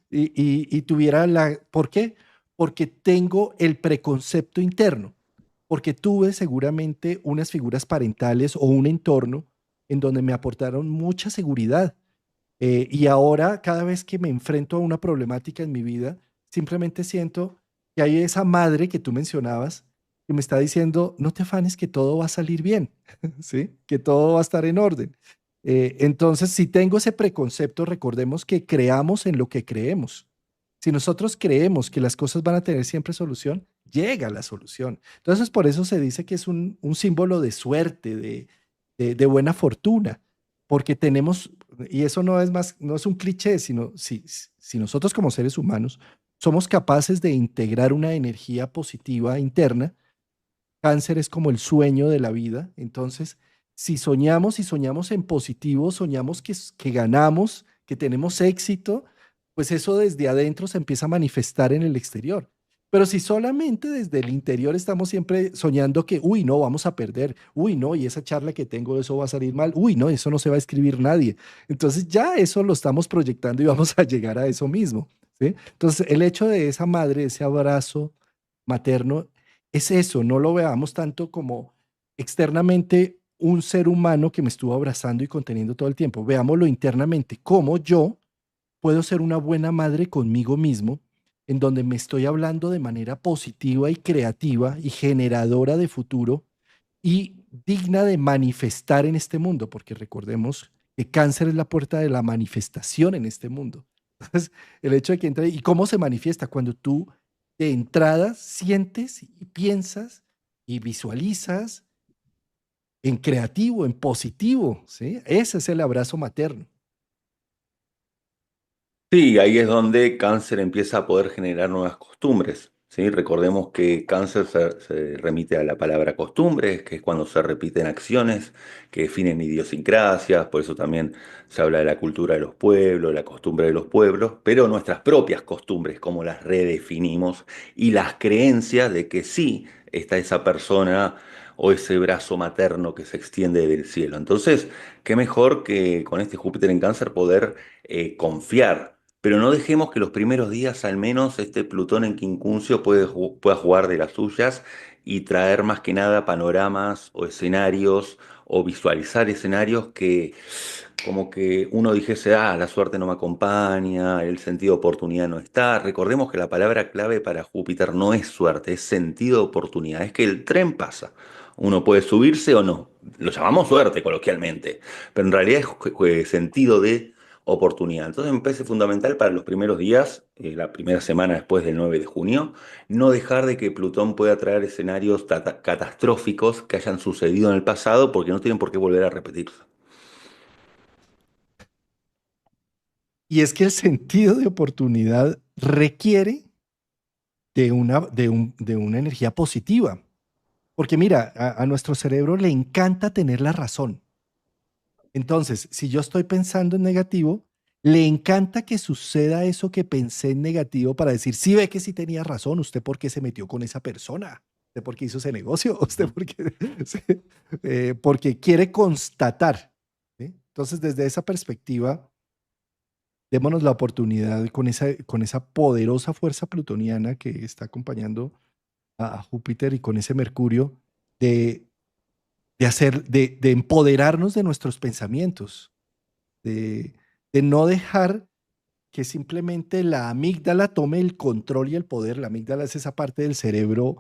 y tuviera la... ¿Por qué? Porque tengo el preconcepto interno, porque tuve seguramente unas figuras parentales o un entorno en donde me aportaron mucha seguridad. Y ahora, cada vez que me enfrento a una problemática en mi vida, simplemente siento que hay esa madre que tú mencionabas que me está diciendo, no te afanes que todo va a salir bien, ¿sí? Que todo va a estar en orden. Entonces, si tengo ese preconcepto, recordemos que creamos en lo que creemos. Si nosotros creemos que las cosas van a tener siempre solución, llega la solución. Entonces, por eso se dice que es un símbolo de suerte, de buena fortuna, porque tenemos, y eso no es más, no es un cliché, sino si nosotros como seres humanos somos capaces de integrar una energía positiva interna, Cáncer es como el sueño de la vida. Entonces, si soñamos y soñamos en positivo, soñamos que ganamos, que tenemos éxito, pues eso desde adentro se empieza a manifestar en el exterior. Pero si solamente desde el interior estamos siempre soñando que, uy, no, vamos a perder, uy, no, y esa charla que tengo, eso va a salir mal, uy, no, eso no se va a escribir nadie. Entonces ya eso lo estamos proyectando y vamos a llegar a eso mismo, ¿sí? Entonces el hecho de esa madre, ese abrazo materno, es eso, no lo veamos tanto como externamente un ser humano que me estuvo abrazando y conteniendo todo el tiempo. Veámoslo internamente, cómo yo puedo ser una buena madre conmigo mismo, en donde me estoy hablando de manera positiva y creativa y generadora de futuro y digna de manifestar en este mundo, porque recordemos que Cáncer es la puerta de la manifestación en este mundo. Entonces, el hecho de que entre, ¿y cómo se manifiesta? Cuando tú de entrada sientes y piensas y visualizas en creativo, en positivo, ¿sí? Ese es el abrazo materno. Sí, ahí es donde cáncer empieza a poder generar nuevas costumbres, ¿sí? Recordemos que cáncer se remite a la palabra costumbres, que es cuando se repiten acciones que definen idiosincrasias, por eso también se habla de la cultura de los pueblos, la costumbre de los pueblos, pero nuestras propias costumbres, cómo las redefinimos y las creencias de que sí está esa persona o ese brazo materno que se extiende del cielo. Entonces, qué mejor que con este Júpiter en cáncer poder confiar, pero no dejemos que los primeros días, al menos, este Plutón en quincuncio pueda jugar de las suyas y traer más que nada panoramas o escenarios o visualizar escenarios que como que uno dijese, ah, la suerte no me acompaña, el sentido de oportunidad no está. Recordemos que la palabra clave para Júpiter no es suerte, es sentido de oportunidad, es que el tren pasa. Uno puede subirse o no. Lo llamamos suerte coloquialmente, pero en realidad es sentido de oportunidad. Entonces me parece fundamental para los primeros días, la primera semana después del 9 de junio, no dejar de que Plutón pueda traer escenarios catastróficos que hayan sucedido en el pasado porque no tienen por qué volver a repetirse. Y es que el sentido de oportunidad requiere de una energía positiva. Porque mira, a nuestro cerebro le encanta tener la razón. Entonces, si yo estoy pensando en negativo, le encanta que suceda eso que pensé en negativo para decir, sí ve que sí tenía razón, usted por qué se metió con esa persona, usted por qué hizo ese negocio, usted por qué, sí, porque quiere constatar. ¿Sí? Entonces, desde esa perspectiva, démonos la oportunidad con esa poderosa fuerza plutoniana que está acompañando a Júpiter y con ese Mercurio, de, de empoderarnos de nuestros pensamientos, de, de no dejar que simplemente la amígdala tome el control y el poder. La amígdala es esa parte del cerebro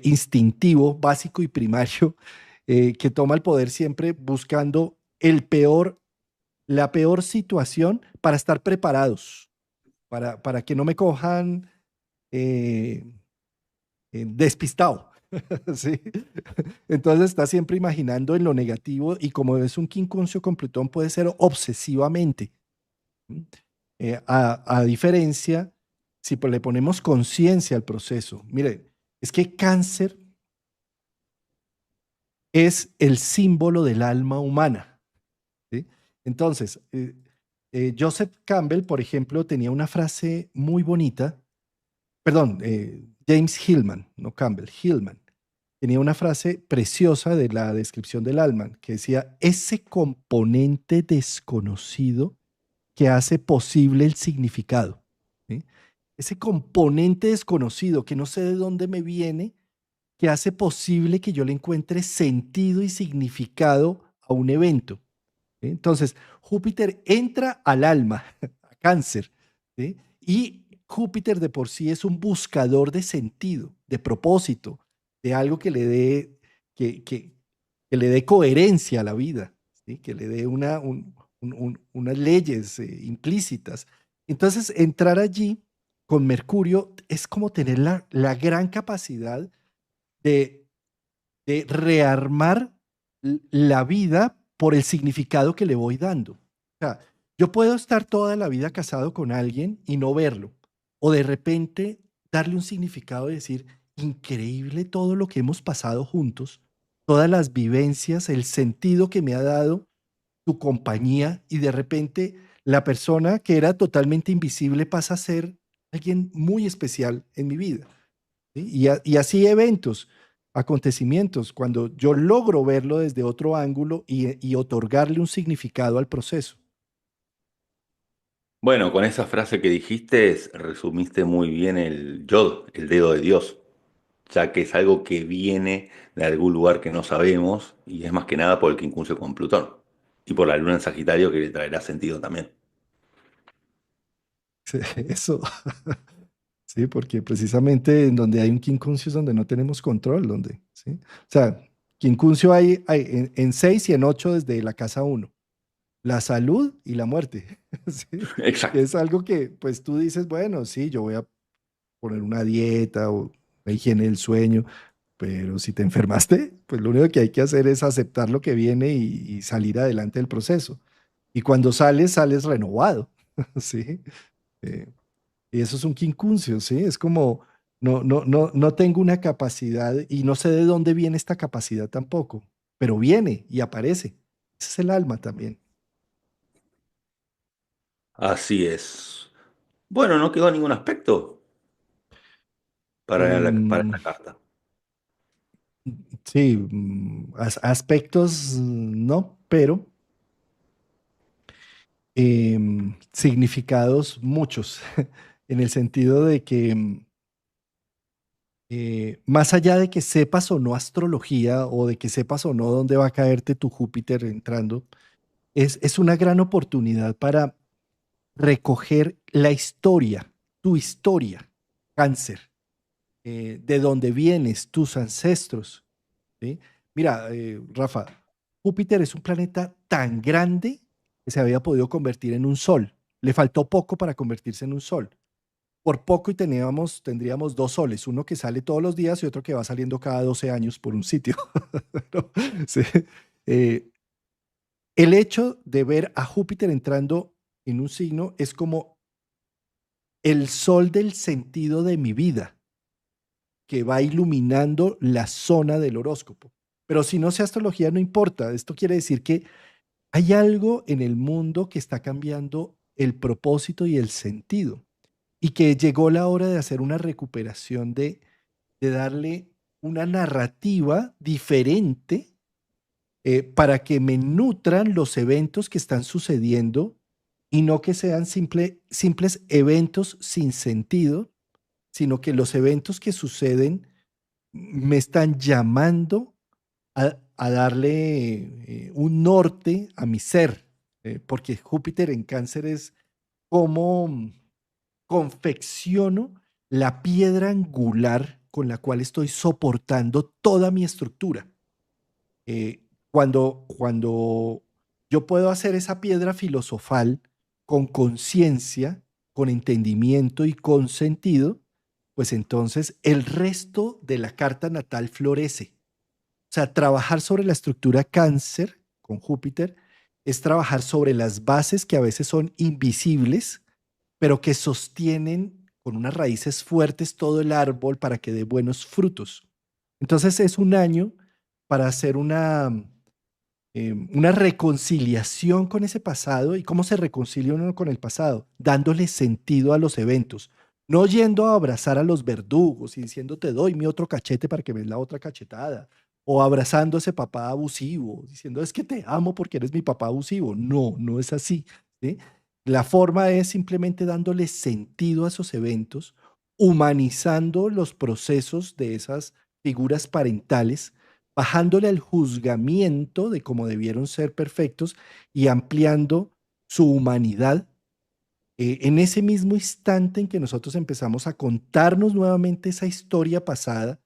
instintivo, básico y primario, que toma el poder siempre buscando la peor situación para estar preparados, para que no me cojan eh, despistado. ¿Sí? Entonces está siempre imaginando en lo negativo y como es un quincuncio con Plutón puede ser obsesivamente. A diferencia, si pues le ponemos conciencia al proceso, mire, es que cáncer es el símbolo del alma humana. ¿Sí? Entonces, Joseph Campbell, por ejemplo, tenía una frase muy bonita, perdón, James Hillman, no Campbell, Hillman, tenía una frase preciosa de la descripción del alma, que decía, ese componente desconocido que hace posible el significado. ¿Sí? Ese componente desconocido que no sé de dónde me viene, que hace posible que yo le encuentre sentido y significado a un evento. ¿Sí? Entonces, Júpiter entra al alma, a cáncer, ¿sí? Y Júpiter de por sí es un buscador de sentido, de propósito, de algo que le dé coherencia a la vida, ¿sí? Que le dé unas leyes implícitas. Entonces, entrar allí con Mercurio es como tener la gran capacidad de, de rearmar la vida por el significado que le voy dando. O sea, yo puedo estar toda la vida casado con alguien y no verlo, o de repente darle un significado y decir, increíble todo lo que hemos pasado juntos, todas las vivencias, el sentido que me ha dado tu compañía y de repente la persona que era totalmente invisible pasa a ser alguien muy especial en mi vida. ¿Sí? Y así eventos, acontecimientos, cuando yo logro verlo desde otro ángulo y otorgarle un significado al proceso. Bueno, con esa frase que dijiste, resumiste muy bien el yod, el dedo de Dios, ya que es algo que viene de algún lugar que no sabemos y es más que nada por el quincuncio con Plutón y por la luna en Sagitario que le traerá sentido también. Eso, sí, porque precisamente en donde hay un quincuncio es donde no tenemos control, donde, ¿sí? O sea, quincuncio hay en 6 y en 8 desde la casa uno, la salud y la muerte. ¿Sí? Exacto. Es algo que, pues tú dices, bueno, sí, yo voy a poner una dieta o la higiene del sueño, pero si te enfermaste, pues lo único que hay que hacer es aceptar lo que viene y salir adelante del proceso. Y cuando sales, sales renovado, ¿sí? Eh, y eso es un quincuncio, ¿sí? Es como, no tengo una capacidad y no sé de dónde viene esta capacidad tampoco, pero viene y aparece. Ese es el alma también. Así es. Bueno, no quedó ningún aspecto para Em, esta carta. sí, aspectos no, pero significados muchos, en el sentido de que más allá de que sepas o no astrología o de que sepas o no dónde va a caerte tu Júpiter entrando, es una gran oportunidad para recoger la historia, tu historia, cáncer, de dónde vienes, tus ancestros. ¿Sí? Mira, Rafa, Júpiter es un planeta tan grande que se había podido convertir en un sol. Le faltó poco para convertirse en un sol. Por poco y tendríamos dos soles, uno que sale todos los días y otro que va saliendo cada 12 años por un sitio. ¿No? Sí. Eh, el hecho de ver a Júpiter entrando en un signo es como el sol del sentido de mi vida, que va iluminando la zona del horóscopo. Pero si no sé astrología, no importa. Esto quiere decir que hay algo en el mundo que está cambiando el propósito y el sentido, y que llegó la hora de hacer una recuperación de darle una narrativa diferente para que me nutran los eventos que están sucediendo y no que sean simples eventos sin sentido, sino que los eventos que suceden me están llamando a darle un norte a mi ser, porque Júpiter en Cáncer es como confecciono la piedra angular con la cual estoy soportando toda mi estructura. Cuando yo puedo hacer esa piedra filosofal con conciencia, con entendimiento y con sentido, pues entonces el resto de la carta natal florece. O sea, trabajar sobre la estructura cáncer con Júpiter es trabajar sobre las bases que a veces son invisibles, pero que sostienen con unas raíces fuertes todo el árbol para que dé buenos frutos. Entonces es un año para hacer una reconciliación con ese pasado. ¿Y cómo se reconcilia uno con el pasado? Dándole sentido a los eventos, no yendo a abrazar a los verdugos y diciendo te doy mi otro cachete para que me des la otra cachetada, o abrazando a ese papá abusivo, diciendo es que te amo porque eres mi papá abusivo. No, no es así. ¿Sí? La forma es simplemente dándole sentido a esos eventos, humanizando los procesos de esas figuras parentales, bajándole al juzgamiento de cómo debieron ser perfectos y ampliando su humanidad. En ese mismo instante en que nosotros empezamos a contarnos nuevamente esa historia pasada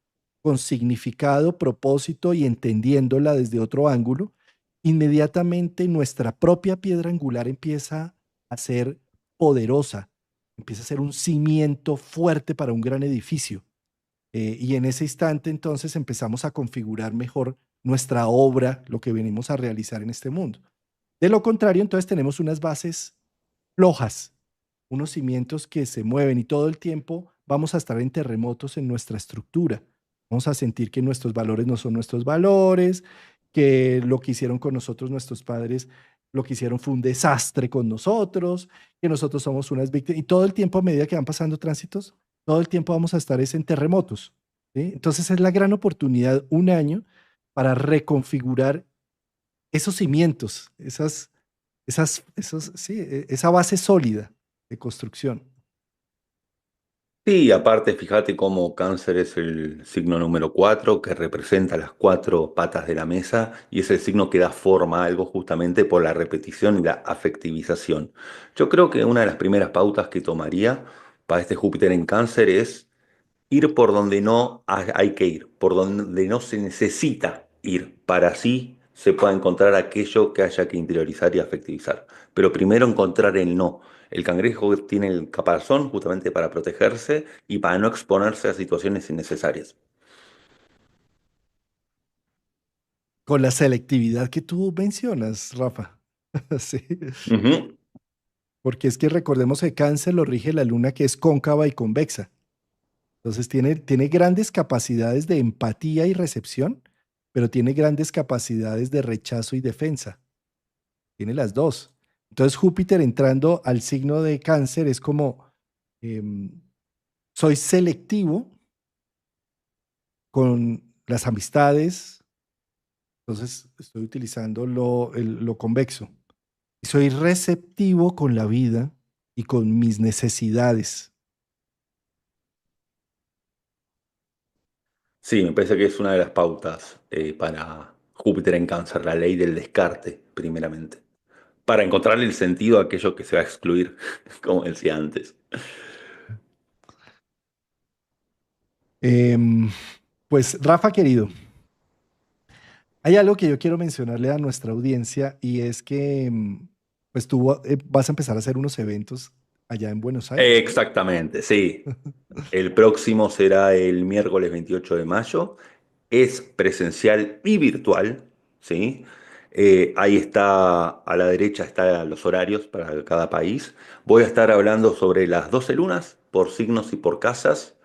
con significado, propósito y entendiéndola desde otro ángulo, inmediatamente nuestra propia piedra angular empieza a ser poderosa, empieza a ser un cimiento fuerte para un gran edificio. Y en ese instante entonces empezamos a configurar mejor nuestra obra, lo que venimos a realizar en este mundo. De lo contrario, entonces tenemos unas bases flojas, unos cimientos que se mueven y todo el tiempo vamos a estar en terremotos en nuestra estructura. Vamos a sentir que nuestros valores no son nuestros valores, que lo que hicieron con nosotros nuestros padres, lo que hicieron fue un desastre con nosotros, que nosotros somos unas víctimas. Y todo el tiempo, a medida que van pasando tránsitos, todo el tiempo vamos a estar en terremotos. ¿Sí? Entonces es la gran oportunidad, un año, para reconfigurar esos cimientos, sí, esa base sólida de construcción. Sí, aparte, fíjate cómo Cáncer es el signo número 4 que representa las cuatro patas de la mesa y es el signo que da forma a algo justamente por la repetición y la afectivización. Yo creo que una de las primeras pautas que tomaría para este Júpiter en Cáncer es ir por donde no hay que ir, por donde no se necesita ir, para así se pueda encontrar aquello que haya que interiorizar y afectivizar. Pero primero encontrar el no. El cangrejo tiene el caparazón justamente para protegerse y para no exponerse a situaciones innecesarias. Con la selectividad que tú mencionas, Rafa. Sí, Ujú. porque es que recordemos que Cáncer lo rige la luna que es cóncava y convexa. Entonces tiene grandes capacidades de empatía y recepción, pero tiene grandes capacidades de rechazo y defensa. Tiene las dos. Entonces Júpiter entrando al signo de Cáncer es como, em, soy selectivo con las amistades, entonces estoy utilizando lo convexo. Y soy receptivo con la vida y con mis necesidades. Sí, me parece que es una de las pautas para Júpiter en Cáncer, la ley del descarte, primeramente. Para encontrarle el sentido a aquello que se va a excluir, como decía antes. Em, pues Rafa, querido, hay algo que yo quiero mencionarle a nuestra audiencia y es que Pues tú vas a empezar a hacer unos eventos allá en Buenos Aires, ¿no? Exactamente, sí. El próximo será el miércoles 28 de mayo. Es presencial y virtual, ¿sí? Ahí está, a la derecha están los horarios para cada país. Voy a estar hablando sobre las 12 lunas por signos y por casas.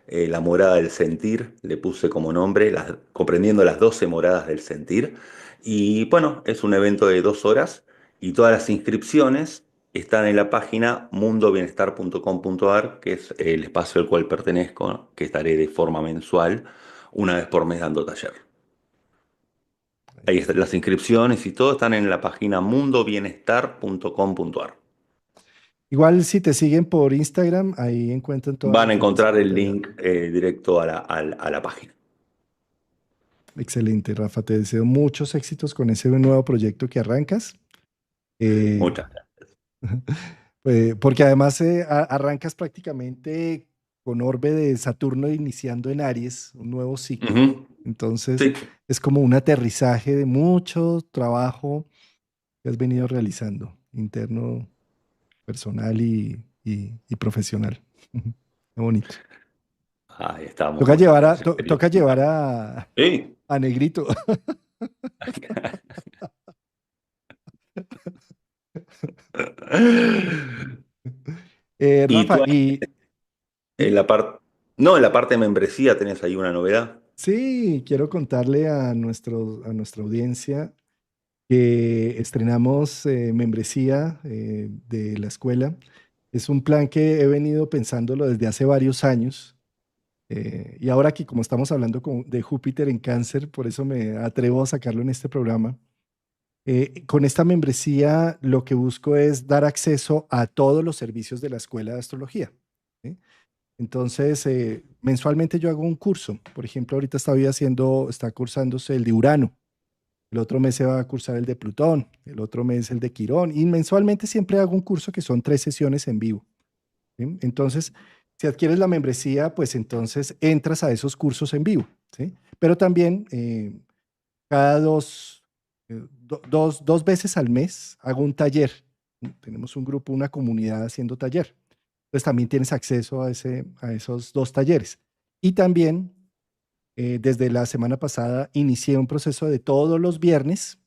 La morada del sentir, le puse como nombre, comprendiendo las 12 moradas del sentir. Y bueno, es un evento de 2 horas y todas las inscripciones están en la página mundobienestar.com.ar, que es el espacio al cual pertenezco, ¿no? Que estaré de forma mensual, una vez por mes dando taller. Ahí están las Excelente. inscripciones y todo están en la página mundobienestar.com.ar. Igual si te siguen por Instagram, ahí encuentran toda la Van a encontrar información el detallada. link directo a la página. Excelente, Rafa. Te deseo muchos éxitos con ese nuevo proyecto que arrancas. Eh, Muchas gracias. porque además arrancas prácticamente con orbe de Saturno iniciando en Aries, un nuevo ciclo. Ujú. Entonces Sí. es como un aterrizaje de mucho trabajo que has venido realizando, interno, personal y profesional. Qué bonito. Ahí estamos, Toca muchas llevar a, gracias, querido. toca llevar Sí. a Negrito. Y Rafa, tú y en dime. la parte, no, en la parte de membresía tenés ahí una novedad. Sí, quiero contarle a nuestra audiencia que estrenamos membresía de la escuela. Es un plan que he venido pensándolo desde hace varios años. Y ahora aquí, como estamos hablando de Júpiter en Cáncer, por eso me atrevo a sacarlo en este programa. Con esta membresía lo que busco es dar acceso a todos los servicios de la Escuela de Astrología. ¿Sí? Entonces, mensualmente yo hago un curso. Por ejemplo, ahorita está cursándose el de Urano. El otro mes se va a cursar el de Plutón, el otro mes el de Quirón. Y mensualmente siempre hago un curso que son 3 sesiones en vivo. ¿Sí? Entonces, si adquieres la membresía, pues entonces entras a esos cursos en vivo. ¿Sí? Pero también cada dos veces al mes hago un taller. Tenemos un grupo, una comunidad haciendo taller. Entonces también tienes acceso a esos 2 talleres. Y también desde la semana pasada inicié un proceso de todos los viernes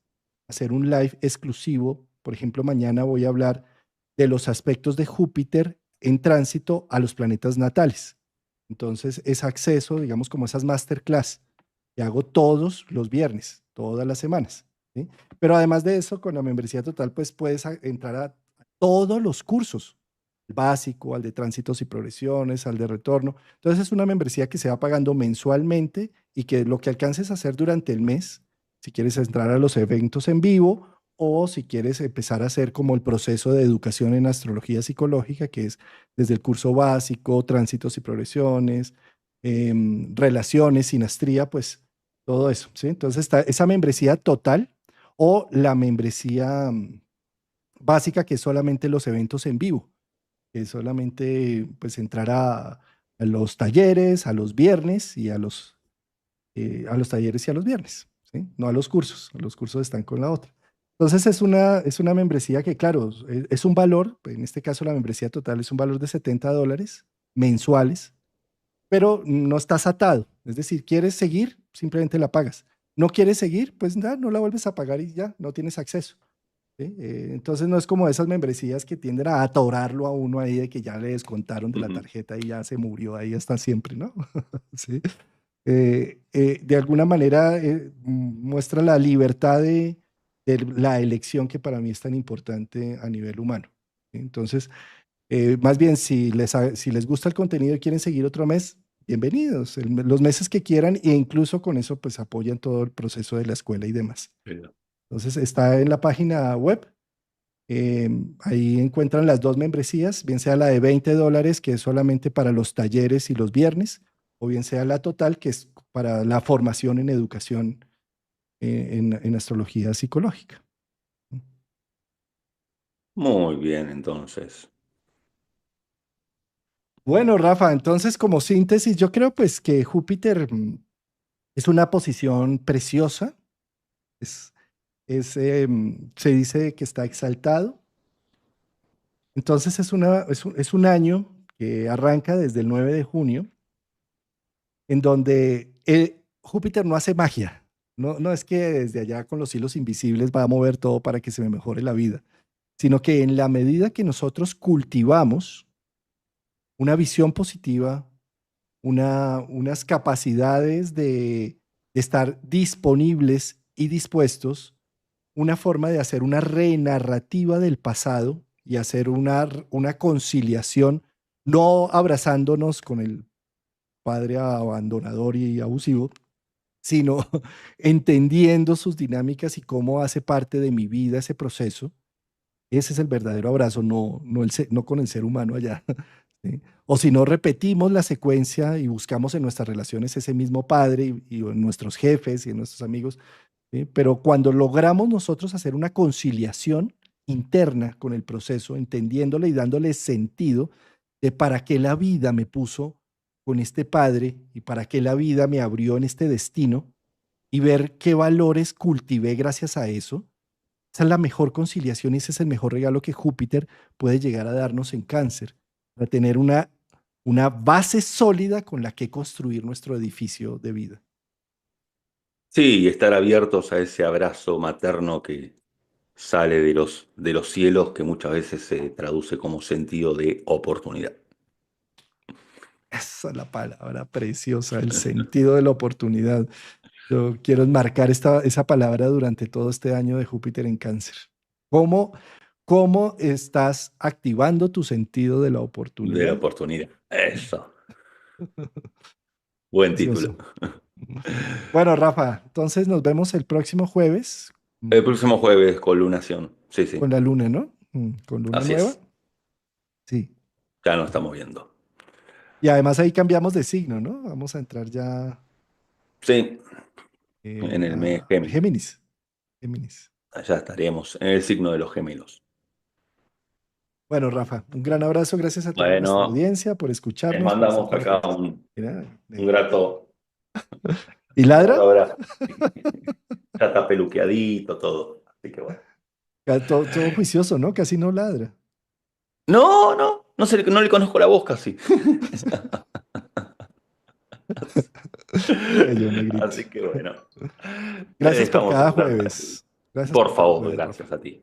hacer un live exclusivo. Por ejemplo, mañana voy a hablar de los aspectos de Júpiter en tránsito a los planetas natales. Entonces es acceso, digamos, como esas masterclass que hago todos los viernes, todas las semanas. ¿Sí? Pero además de eso, con la membresía total, pues puedes entrar a todos los cursos, el básico, al de tránsitos y progresiones, al de retorno. Entonces es una membresía que se va pagando mensualmente y que lo que alcances a hacer durante el mes, si quieres entrar a los eventos en vivo o si quieres empezar a hacer como el proceso de educación en astrología psicológica, que es desde el curso básico, tránsitos y progresiones, relaciones, sinastría, pues todo eso, ¿sí? Entonces está esa membresía total o la membresía básica, que es solamente los eventos en vivo, que es solamente pues entrar a los talleres, a los viernes y a los talleres y a los viernes, ¿sí? No a los cursos están con la otra. Entonces es una membresía que, claro, es un valor, en este caso la membresía total es un valor de $70 mensuales, pero no estás atado. Es decir, quieres seguir, simplemente la pagas. No quieres seguir, pues nada, no la vuelves a pagar y ya, no tienes acceso. ¿Sí? Entonces no es como esas membresías que tienden a atorarlo a uno ahí de que ya le descontaron de la Ujú. tarjeta y ya se murió ahí hasta siempre, ¿no? ¿Sí? De alguna manera muestra la libertad de la elección que para mí es tan importante a nivel humano. ¿Sí? Entonces, más bien, si les gusta el contenido y quieren seguir otro mes, bienvenidos, los meses que quieran e incluso con eso pues apoyan todo el proceso de la escuela y demás. Entonces, está en la página web. Ahí encuentran las 2 membresías, bien sea la de $20, que es solamente para los talleres y los viernes, o bien sea la total, que es para la formación en educación en astrología psicológica. Muy bien, entonces. Bueno, Rafa, entonces como síntesis, yo creo pues que Júpiter es una posición preciosa, es, se dice que está exaltado, Entonces es un año que arranca desde el 9 de junio, en donde Júpiter no hace magia. No, no es que desde allá con los hilos invisibles va a mover todo para que se me mejore la vida, sino que en la medida que nosotros cultivamos una visión positiva, unas capacidades de estar disponibles y dispuestos, una forma de hacer una renarrativa del pasado y hacer una conciliación, no abrazándonos con el padre abandonador y abusivo, sino entendiendo sus dinámicas y cómo hace parte de mi vida ese proceso. Ese es el verdadero abrazo, no con el ser humano allá. ¿Sí? O si no repetimos la secuencia y buscamos en nuestras relaciones ese mismo padre y en nuestros jefes y en nuestros amigos, ¿sí? Pero cuando logramos nosotros hacer una conciliación interna con el proceso, entendiéndole y dándole sentido de para qué la vida me puso con este padre y para qué la vida me abrió en este destino y ver qué valores cultivé gracias a eso, esa es la mejor conciliación y ese es el mejor regalo que Júpiter puede llegar a darnos en Cáncer, para tener una base sólida con la que construir nuestro edificio de vida. Sí, y estar abiertos a ese abrazo materno que sale de los cielos, que muchas veces se traduce como sentido de oportunidad. Esa es la palabra preciosa, el sentido de la oportunidad. Yo quiero enmarcar esa palabra durante todo este año de Júpiter en Cáncer. ¿Cómo, cómo estás activando tu sentido de la De la oportunidad? oportunidad. Eso. Buen título. Precioso. Bueno, Rafa, entonces nos vemos el próximo jueves El próximo jueves, colunación. Sí, sí. con la luna, ¿no? Con luna Así nueva. es. Sí. Ya nos estamos viendo. Y además ahí cambiamos de signo, ¿no? Vamos a entrar ya Sí, en el mes a Géminis. Géminis. Géminis. Allá estaremos, en el signo de los gemelos. Bueno, Rafa, un gran abrazo. Gracias a toda nuestra Bueno, audiencia por les escucharnos, por estar mandamos con acá nosotros. Mira, un grato, ¿y un grato ladra? abrazo. Ya está peluqueadito todo. Así que bueno. Todo juicioso, ¿no? Casi no ladra. No, no, no le conozco la voz casi. Bello, negrito. Así que bueno, Gracias por estamos cada en contacto. jueves. Gracias Por por cada favor, jueves, Rafa. gracias a ti.